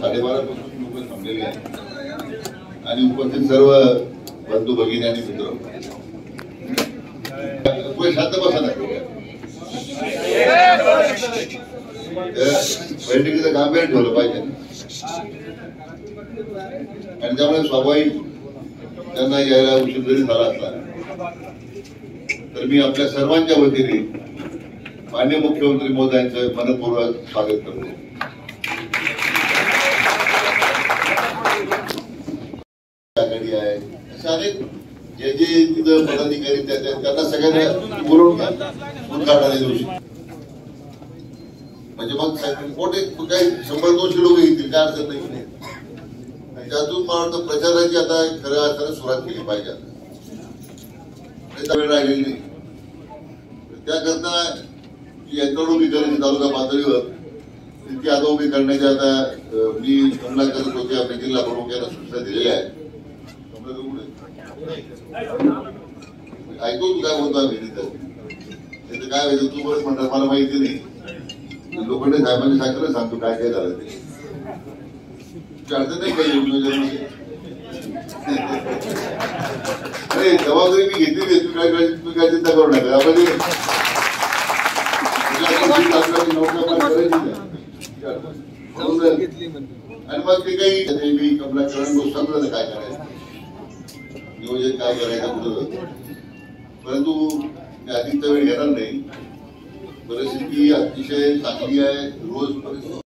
12:30 पासून लोक थांबलेले आहेत आणि उपस्थित सर्व बंधू भगिनी आणि मित्र शांत बसा ना. बैठकीचं गांभीर्य ठेवलं पाहिजे आणि त्यामुळे स्वाभाविक त्यांना यायला उशीर जरी झाला असला तर मी आपल्या सर्वांच्या वतीने माननीय मुख्यमंत्री महोदयांचं मनपूर्वक स्वागत करतो. आहे असे अनेक जे जे तिथं पदाधिकारी त्यांना सगळ्यांना बोलवून काढायला दिवशी म्हणजे मग मोठे काही 100-200 लोक येतील काय अडचण नाही. त्यातून मला वाटतं प्रचाराची आता खऱ्या अर्थाने सुरुवात केली पाहिजे. वेळ राहिलेली नाही. त्याकरता यंत्रणा उभी करायची तालुका पातळीवर तितकी आता उभी करण्याची आता मी कमलाकर होते आपल्या जिल्हा प्रमुख यांना सूचना दिलेल्या आहेत. ऐकू तू काय बोलतो तिथं काय व्हायचं तू बरं म्हणतात मला माहिती नाही. लोखंडे साहेबांनी सांगितलं सांगतो काय काय झालं ते अडचण नाही काही. अरे जबाबदारी मी घेतली तुम्ही काय चिंता करू नका. आणि मग ते काही मी कमलाकरांना समजलं काय करायचं नियोजन काय करायचं कुठं. परंतु अधिकचा वेळ घेणार नाही. परिस्थिती अतिशय चांगली आहे. रोज